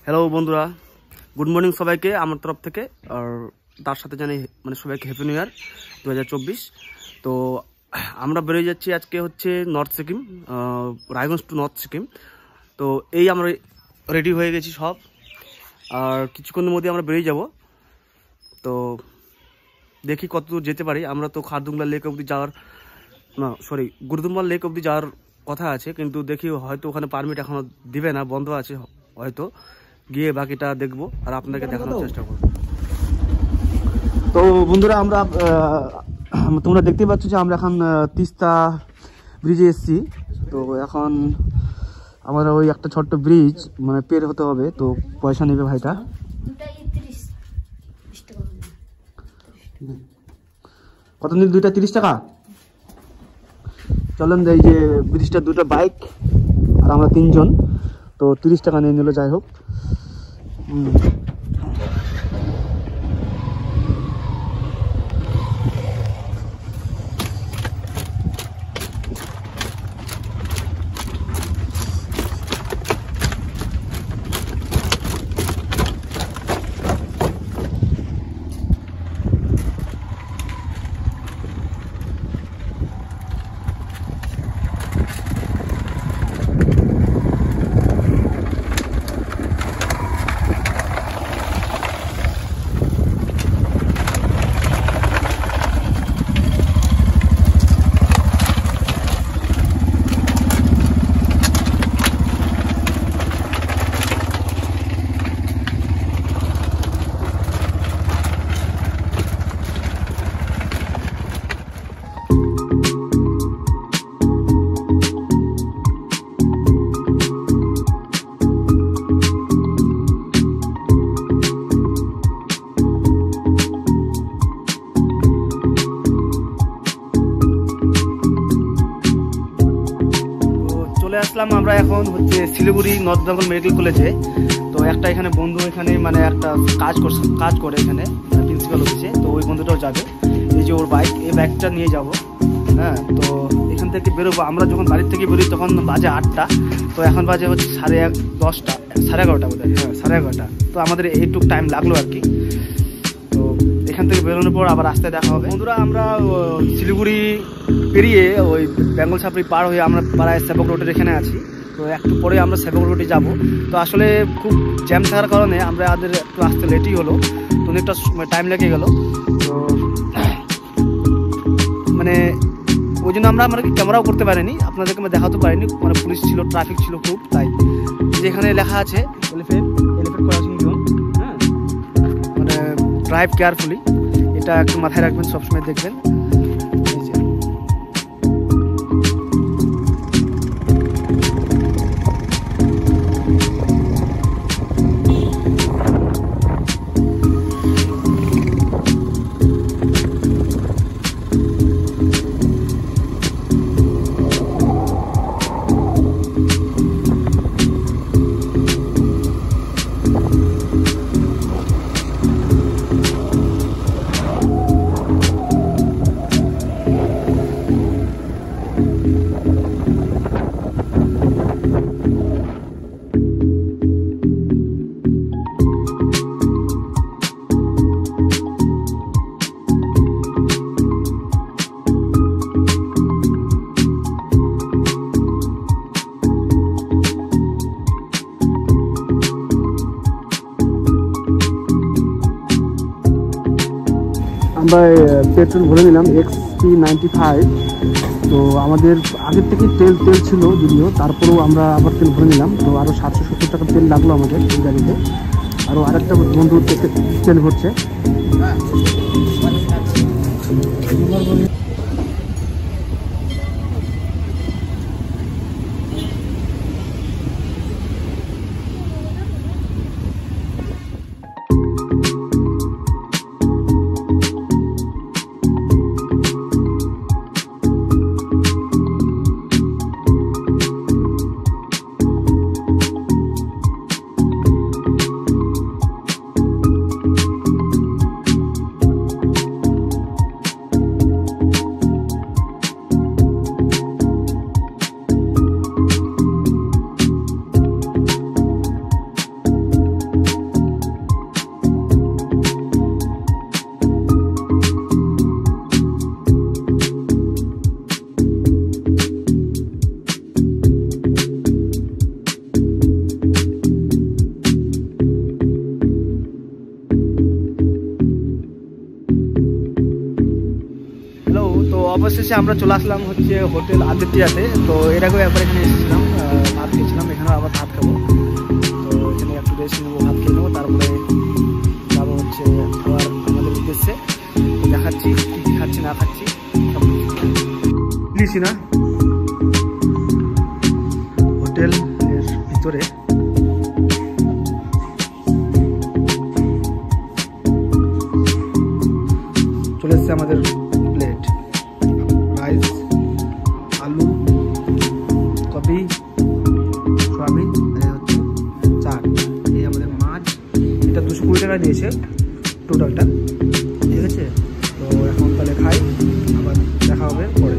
Hello বন্ধুরা, good morning সবাইকে আমার তরফ থেকে। আর তার সাথে জানি মানে সবাইকে হ্যাপি নিউ ইয়ার 2024। তো আমরা বেরিয়ে যাচ্ছি আজকে হচ্ছে north Sikkim, Raiganj to north Sikkim. তো এই আমরা রেডি হয়ে গেছি সব, আর কিছুক্ষণের মধ্যে আমরা বেরিয়ে যাব। তো দেখি কতদূর যেতে পারি। আমরা তো খারদুংলা লেক অবধি যাওয়ার গুরদুম্বা লেক অবধি যাওয়ার কথা আছে, কিন্তু দেখি হয়তো ওখানে পারমিট এখনো দিবে না, বন্ধ আছে হয়তো। গিয়ে বাকিটা দেখবো আর আপনাদেরকে দেখানোর চেষ্টা করবো। তো বন্ধুরা, তোমরা দেখতে পাচ্ছ যে আমরা এখন তিস্তা ব্রিজে এসেছি। তো এখন আমরা ওই একটা ছোট্ট ব্রিজ মানে পের হতে হবে, তো পয়সা নেবে ভাইটা। কত নিল? 2টা 30 টাকা। চলেন, এই যে ব্রিজটা 2টা বাইক আর আমরা 3 জন, তো 30 টাকা নিয়ে নিল। যাই হোক, আসলাম আমরা এখন হচ্ছে শিলিগুড়ি নর্থ বেঙ্গল মেডিকেল কলেজে। তো একটা এখানে বন্ধু এখানে মানে একটা কাজ করে এখানে প্রিন্সিপাল অফিসে। তো ওই বন্ধুটাও যাবে, এই যে ওর বাইক, এই বাইকটা নিয়ে যাব। হ্যাঁ, তো এখান থেকে বেরোবো। আমরা যখন বাড়ির থেকে বেরোই তখন বাজে 8টা, তো এখন বাজে হচ্ছে 10:30, 11:30 বোধ হয়। হ্যাঁ, 11:30। তো আমাদের এইটুকু টাইম লাগলো আর কি। তো এখান থেকে বেরোনোর পর আবার রাস্তায় দেখা হবে। বন্ধুরা, আমরা শিলিগুড়ি পেরিয়ে ওই বেঙ্গল সাফারি পার হয়ে আমরা প্রায় সেবক রোডের এখানে আছি। তো একটু পরে আমরা সেবক রোডে যাব। তো আসলে খুব জ্যাম থাকার কারণে আমাদের একটু আসতে লেটই হলো, তো অনেকটা টাইম লেগে গেল। তো মানে ওই জন্য আমরা ক্যামেরাও করতে পারিনি, আপনাদেরকে আমরা দেখাতে পারিনি। মানে পুলিশ ছিল, ট্রাফিক ছিল খুব, তাই যেখানে লেখা আছে এলিফেন্ট ক্রসিং জোন। হ্যাঁ, মানে ড্রাইভ কেয়ারফুলি, এটা একটু মাথায় রাখবেন, সবসময় দেখবেন। আমরা পেট্রোল ভরে নিলাম XP95। তো আমাদের আগের থেকে তেল ছিল যদিও, তারপরেও আমরা আবার তেল ভরে নিলাম। তো আরও 770 টাকা তেল লাগলো আমাদের এই গাড়িতে। আরও আরেকটা বন্ধু তেল ভরছে। অবশেষে আমরা চলে আসলাম হচ্ছে হোটেল আদিত্যাতে। তো এর আগেও একবার এখানে এসেছিলাম, ভাত খেয়েছিলাম, এখানেও আবার ভাত খাবো। তো এখানে একটু রেস্ট নেবো, ভাত খেয়ে নেবো, তারপরে যাবো হচ্ছে খাবার আমাদের উদ্দেশ্যে। দেখাচ্ছি কী কী খাচ্ছি না খাচ্ছি সব কিছু না হোটেলের ভিতরে। চলে এসছে আমাদের প্লেট, রাইস, আলু, কপি, সয়াবিন, হচ্ছে চাট, এই আমাদের মাছ। এটা 220 টাকা দিয়েছে টোটালটা, ঠিক আছে। তো এখন তাহলে খাই, আবার দেখা হবে পরে।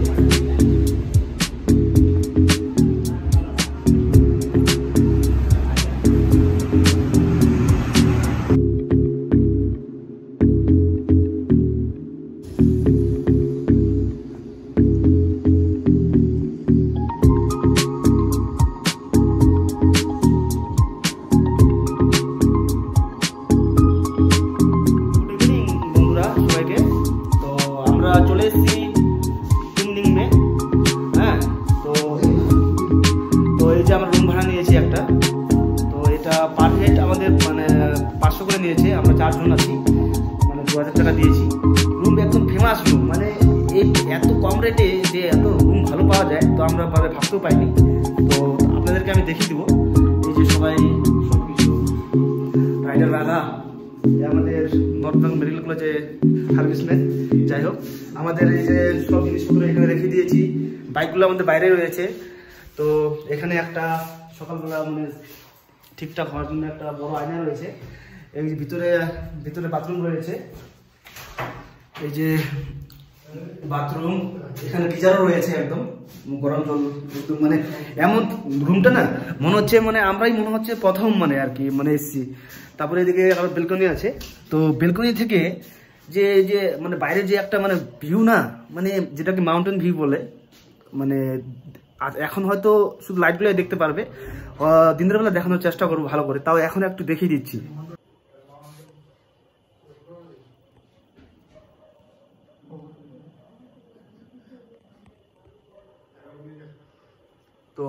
চলে এসেছি তিনদিন মে। হ্যাঁ, তো এই যে আমরা রুম ভাড়া নিয়েছি একটা। তো এটা পার হেড আমাদের মানে 500 করে নিয়েছে। আমরা 4 জন আছি, মানে 2000 টাকা দিয়েছি। রুম একদম ফেমাস রুম, মানে এই এত কম রেটে যে এত রুম ভালো পাওয়া যায় তো আমরা ভাবতেও পাইনি। তো আপনাদেরকে আমি দেখিয়ে দিব। এই যে সবাই সব কিছু রাইডার রাধা, আমাদের নর্থ বেঙ্গল মেডিকেল কলেজে সার্ভিসম্যান। যাই হোক, আমাদের এই যে সব জিনিসপত্র এখানে রেখে দিয়েছি। বাইকগুলো আমাদের বাইরে রয়েছে। তো এখানে একটা সকালবেলা মানে ঠিকঠাক হওয়ার জন্য একটা বড় আয়না রয়েছে। এই যে ভিতরে বাথরুম রয়েছে, এই যে বাথরুম, এখানে গিজারও রয়েছে, একদম গরম জল একদম, মানে এমন রুমটা না মনে হচ্ছে মানে আমরাই মনে হচ্ছে প্রথম মানে আর কি মানে এসছি। তারপরে এদিকে আবার বেলকনি আছে। তো বেলকনি থেকে যে মানে বাইরে যে একটা মানে ভিউ না, মানে যেটাকে মাউন্টেন ভিউ বলে, মানে এখন হয়তো শুধু লাইটগুলো দেখতে পারবে, দিনের বেলা দেখানোর চেষ্টা করবো ভালো করে। তাও এখন একটু দেখিয়ে দিচ্ছি। তো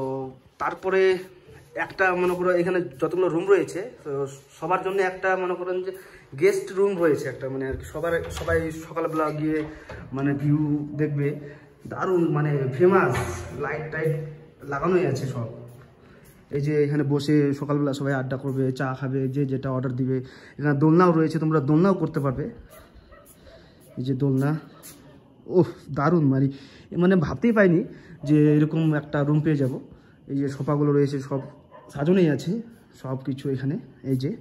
তারপরে একটা মনে করো এখানে যতগুলো রুম রয়েছে সবার জন্য একটা মনে করেন যে গেস্ট রুম রয়েছে একটা, মানে আর কি সবাই সকালবেলা গিয়ে মানে ভিউ দেখবে। দারুণ মানে ফেমাস, লাইট টাইট লাগানোই আছে সব। এই যে এখানে বসে সকালবেলা সবাই আড্ডা করবে, চা খাবে, যে যেটা অর্ডার দিবে। এখানে দোলনাও রয়েছে, তোমরা দোলনাও করতে পারবে। এই যে দোলনা, ওহ দারুণ, মানে ভাবতেই পাইনি যে এরকম একটা রুম পেয়ে যাব। এই যে সোফাগুলো রয়েছে, সব সাজানোই আছে সব কিছু এখানে। এই যে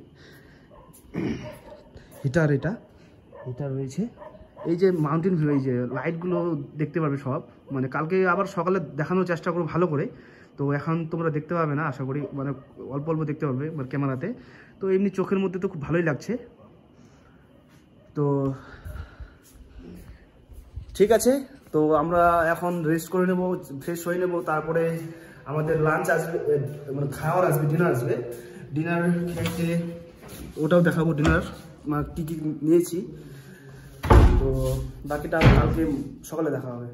হিটার রয়েছে। এই যে মাউন্টেন ভিউ, এই যে লাইটগুলো দেখতে পারবে সব। মানে কালকে আবার সকালে দেখানোর চেষ্টা করবো ভালো করে। তো এখন তোমরা দেখতে পাবে না আশা করি, মানে অল্প অল্প দেখতে পাবে মানে ক্যামেরাতে। তো এমনি চোখের মধ্যে তো খুব ভালোই লাগছে। তো ঠিক আছে, তো আমরা এখন রেস্ট করে নেব, ফ্রেশ হয়ে নেব। তারপরে আমাদের লাঞ্চ আসবে, মানে খাওয়ার আসবে, ডিনার আসবে। ডিনার খেয়ে ওটাও দেখাবো, ডিনার কী কী নিয়েছি। তো বাকিটা কালকে সকালে দেখা হবে।